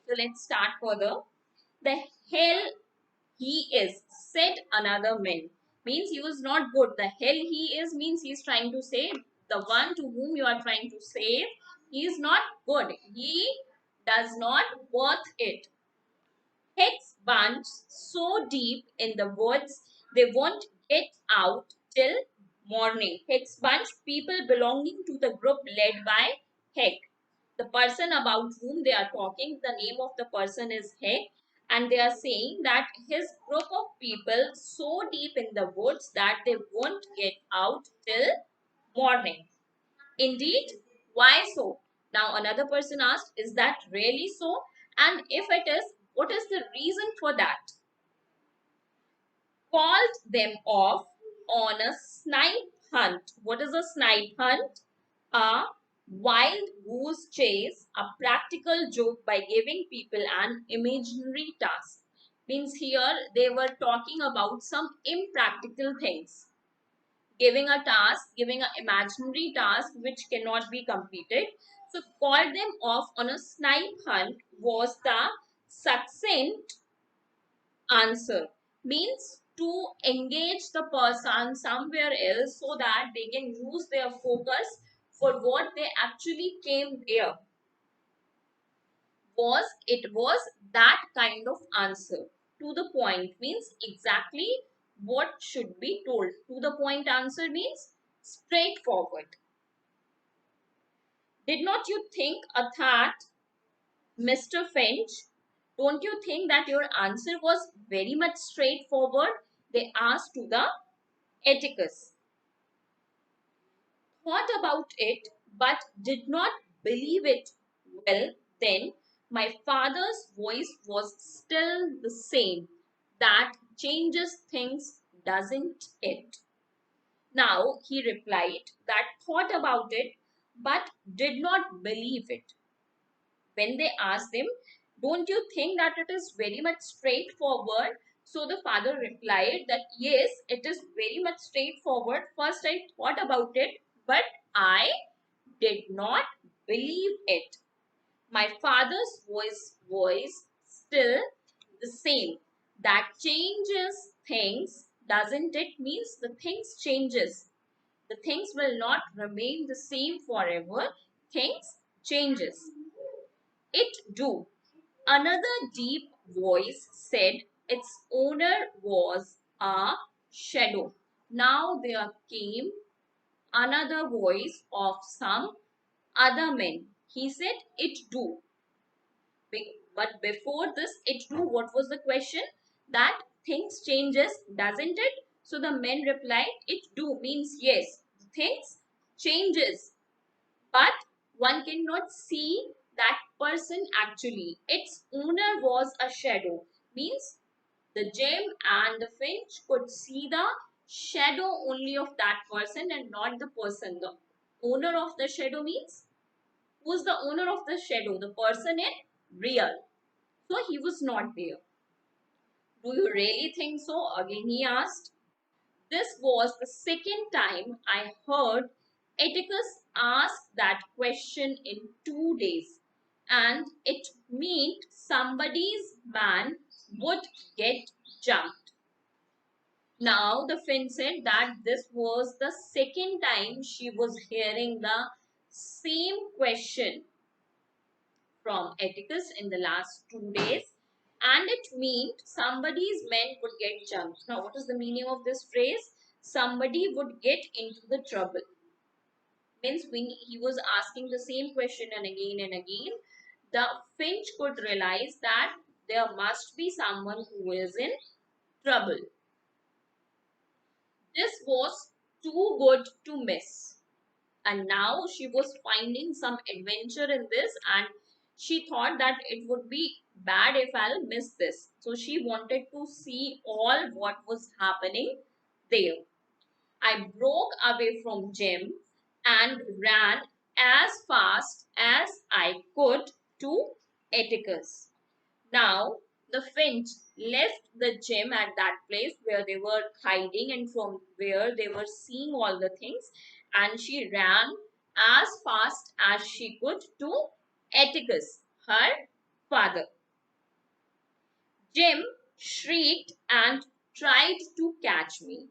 So let's start further. The hell he is, said another man. Means he was not good. The hell he is means he is trying to say the one to whom you are trying to save, he is not good. He does not worth it. Hex bunch so deep in the woods they won't get out till morning. Hex bunch, people belonging to the group led by Heck. The person about whom they are talking, the name of the person is Heck, and they are saying that his group of people so deep in the woods that they won't get out till morning. Indeed, why so? Now another person asked, is that really so? And if it is, what is the reason for that? Called them off on a snipe hunt. What is a snipe hunt? A wild goose chase, a practical joke by giving people an imaginary task. Means here they were talking about some impractical things. Giving a task, giving an imaginary task which cannot be completed. So called them off on a snipe hunt was the succinct answer. Means to engage the person somewhere else so that they can use their focus for what they actually came there. It was that kind of answer. To the point means exactly what should be told. To the point answer means straightforward. Did not you think a that, Mr. Finch? Don't you think that your answer was very much straightforward? They asked to the Atticus. Thought about it, but did not believe it. Well, then, my father's voice was still the same. That changes things, doesn't it? Now, he replied that thought about it, but did not believe it. When they asked him, don't you think that it is very much straightforward? So the father replied that yes, it is very much straightforward. First I thought about it, but I did not believe it. My father's voice still the same. That changes things, doesn't it? Means the things changes. The things will not remain the same forever. Things changes. It do. Another deep voice said its owner was a shadow. Now there came another voice of some other men. He said, it do. But before this, it do, what was the question? That things changes, doesn't it? So the men replied, it do means yes, things changes. But one cannot see that person actually. Its owner was a shadow. Means the gem and the finch could see the shadow only of that person and not the person. The owner of the shadow means who's the owner of the shadow? The person in real. So he was not there. Do you really think so? Again he asked. This was the second time I heard Atticus ask that question in 2 days, and it meant somebody's man would get jumped. Now the Finn said that this was the second time she was hearing the same question from Atticus in the last 2 days, and it meant somebody's men would get jumped. Now, what is the meaning of this phrase? Somebody would get into the trouble. Means when he was asking the same question and again, the finch could realize that there must be someone who is in trouble. This was too good to miss. And now she was finding some adventure in this, and she thought that it would be bad if I'll miss this. So she wanted to see all what was happening there. I broke away from Jim and ran as fast as I could to Atticus. Now the finch left the gem at that place where they were hiding and from where they were seeing all the things, and she ran as fast as she could to Atticus, her father. Jim shrieked and tried to catch me.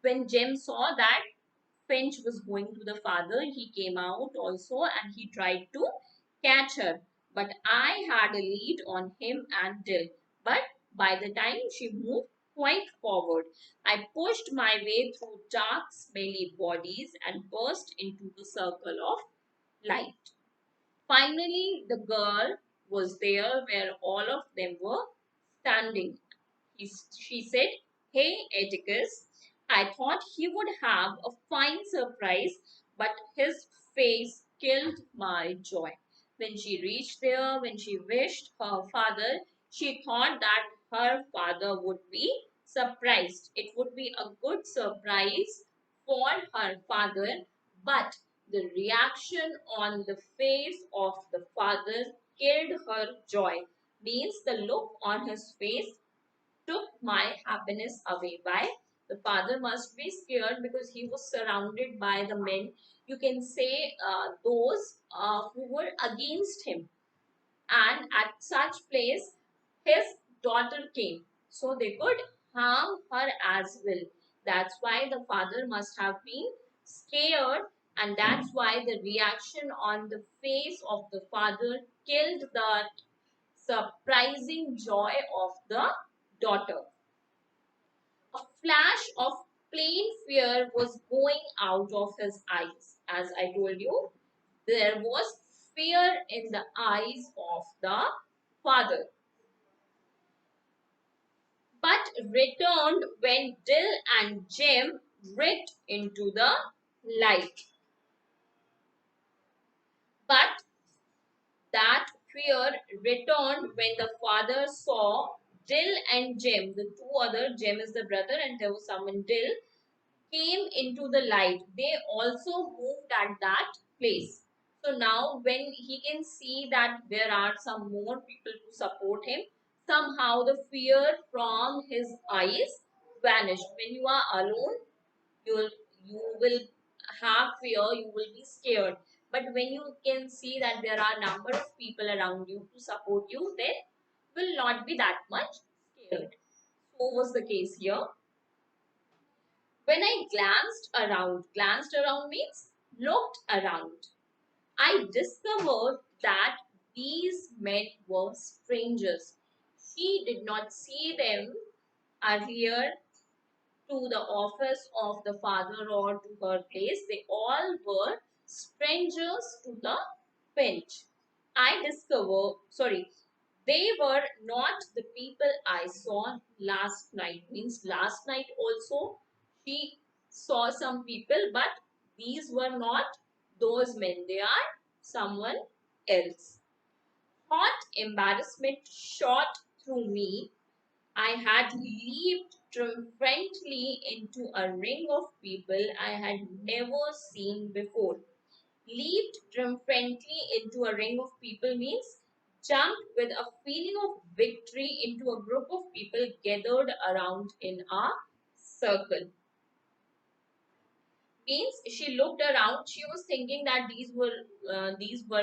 When Jim saw that Finch was going to the father, he came out also and he tried to catch her. But I had a lead on him and Dill. But by the time she moved quite forward, I pushed my way through dark, smelly bodies and burst into the circle of light. Finally, the girl was there where all of them were standing. She said, "Hey, Atticus, I thought he would have a fine surprise, but his face killed my joy." When she reached there, when she wished her father, she thought that her father would be surprised. It would be a good surprise for her father, but the reaction on the face of the father killed her joy. Means the look on his face took my happiness away. Why? The father must be scared because he was surrounded by the men. You can say those who were against him. And at such place, his daughter came. So they could harm her as well. That's why the father must have been scared, and that's why the reaction on the face of the father killed the surprising joy of the daughter. A flash of plain fear was going out of his eyes. As I told you, there was fear in the eyes of the father, but returned when Dill and Jim ripped into the light. But that fear returned when the father saw Dill and Jim, the two other, Jim is the brother, and there was someone, Dill, came into the light. They also moved at that place. So now, when he can see that there are some more people to support him, somehow the fear from his eyes vanished. When you are alone, you will have fear, you will be scared. But when you can see that there are number of people around you to support you, then will not be that much scared. So was the case here. When I glanced around means looked around, I discovered that these men were strangers. She did not see them earlier to the office of the father or to her place. They all were strangers to the bench. They were not the people I saw last night. Means last night also she saw some people, but these were not those men. They are someone else. Hot embarrassment shot through me. I had leaped triumphantly into a ring of people I had never seen before. Leaped triumphantly into a ring of people means jumped with a feeling of victory into a group of people gathered around in a circle. Means she looked around, she was thinking that these were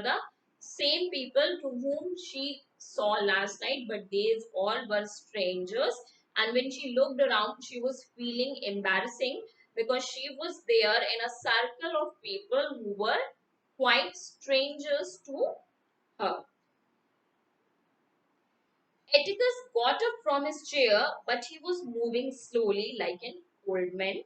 the same people to whom she saw last night, but these all were strangers. And when she looked around, she was feeling embarrassing because she was there in a circle of people who were quite strangers to her. Atticus got up from his chair, but he was moving slowly like an old man.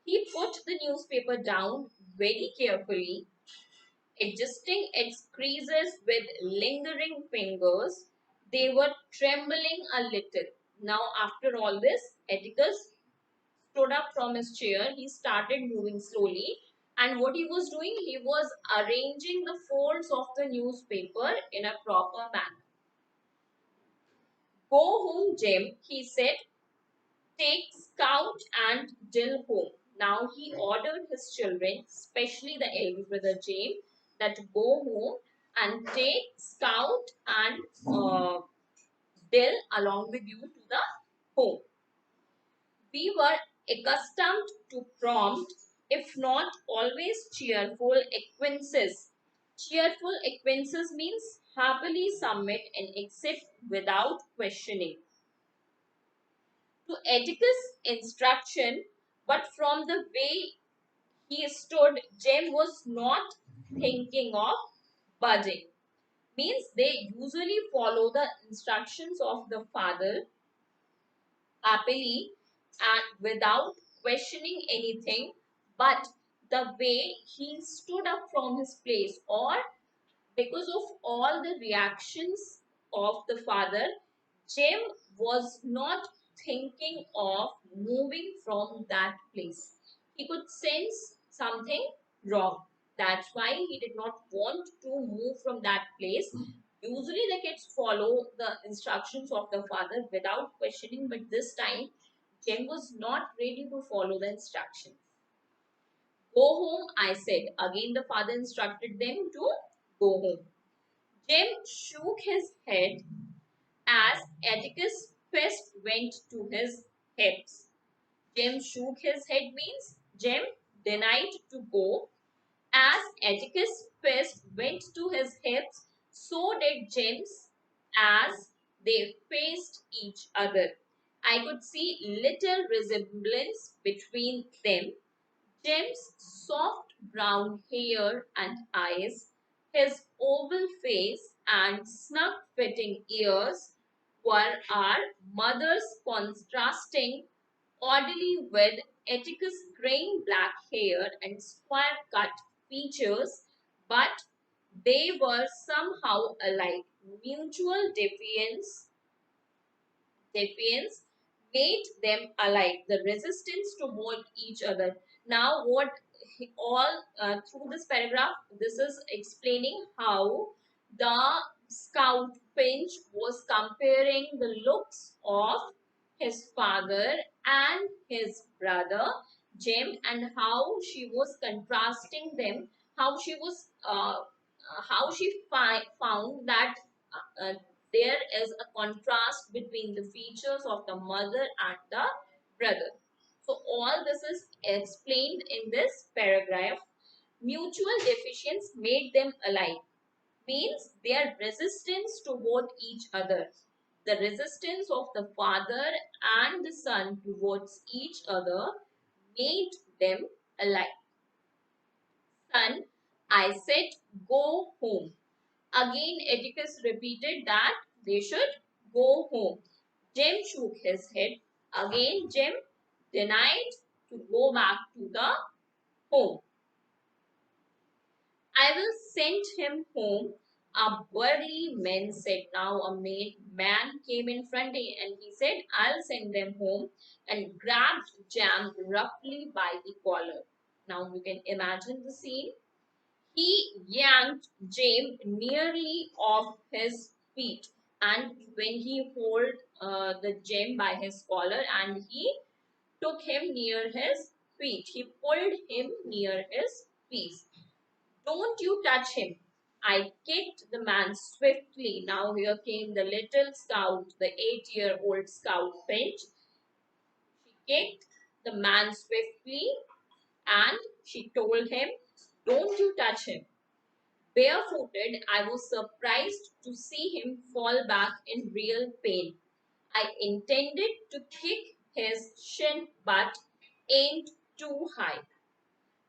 He put the newspaper down very carefully, adjusting its creases with lingering fingers. They were trembling a little. Now, after all this, Atticus stood up from his chair. He started moving slowly. And what he was doing, he was arranging the folds of the newspaper in a proper manner. "Go home, Jim," he said. "Take Scout and Dill home." Now he ordered his children, especially the elder brother James, that to go home and take Scout and Dill along with you to the home. We were accustomed to prompt, if not always cheerful acquaintances. Cheerful acquaintances means happily submit and accept without questioning. to Atticus' instruction, but from the way he stood, Jem was not thinking of budging. Means they usually follow the instructions of the father happily and without questioning anything, but the way he stood up from his place, or because of all the reactions of the father, Jim was not thinking of moving from that place. He could sense something wrong. That's why he did not want to move from that place. Usually, the kids follow the instructions of the father without questioning, but this time, Jim was not ready to follow the instructions. Go home, I said. Again, the father instructed them to go home. Jim shook his head as Atticus' fist went to his hips. Jim shook his head means Jim denied to go. As Atticus' fist went to his hips, so did Jim's as they faced each other. I could see little resemblance between them. Jim's soft brown hair and eyes, his oval face and snug fitting ears were our mother's, contrasting oddly with Atticus' grain black hair and square cut features, but they were somehow alike. Mutual defiance made them alike, the resistance toward each other. Now, what all through this paragraph, this is explaining how the scout Finch was comparing the looks of his father and his brother Jim, and how she was contrasting them, how she was how she found that uh, there is a contrast between the features of the mother and the brother. So all this is explained in this paragraph. Mutual deficiency made them alike, means their resistance toward each other. The resistance of the father and the son towards each other made them alike. Son, I said, go home. Again, Atticus repeated that they should go home. Jim shook his head. Again, Jim denied to go back to the home. I will send him home. A burly man said. Now a man came in front and he said, I'll send them home, and grabbed Jam roughly by the collar. Now you can imagine the scene. He yanked James nearly off his feet, and when he held the James by his collar and he took him near his feet, he pulled him near his feet. Don't you touch him. I kicked the man swiftly. Now here came the little scout, the 8-year-old scout Finch. She kicked the man swiftly and she told him, don't you touch him. Barefooted, I was surprised to see him fall back in real pain. I intended to kick his shin but aimed too high.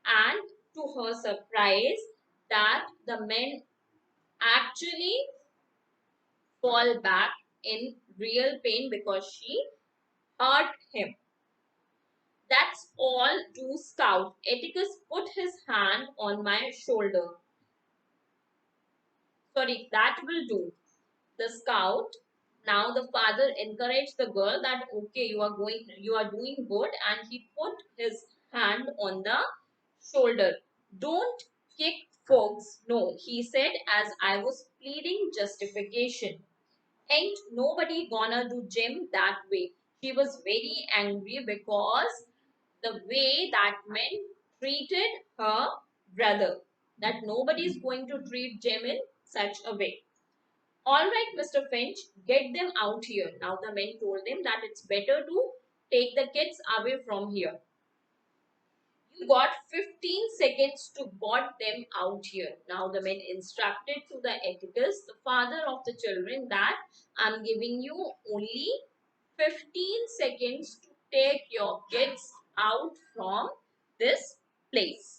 And to her surprise, that the man actually fall back in real pain because she hurt him. That's all to Scout. Atticus put his hand on my shoulder. Sorry, that will do. The scout, now the father encouraged the girl that okay, you are doing good, and he put his hand on the shoulder. Don't kick folks, no, he said as I was pleading justification. Ain't nobody gonna do Jim that way. She was very angry because the way that man treated her brother, that nobody is going to treat Jim in such a way. All right, Mr. Finch, get them out here. Now the men told him that it's better to take the kids away from here. You got 15 seconds to got them out here. Now the men instructed to the Atticus, the father of the children, that I'm giving you only 15 seconds to take your kids out from this place.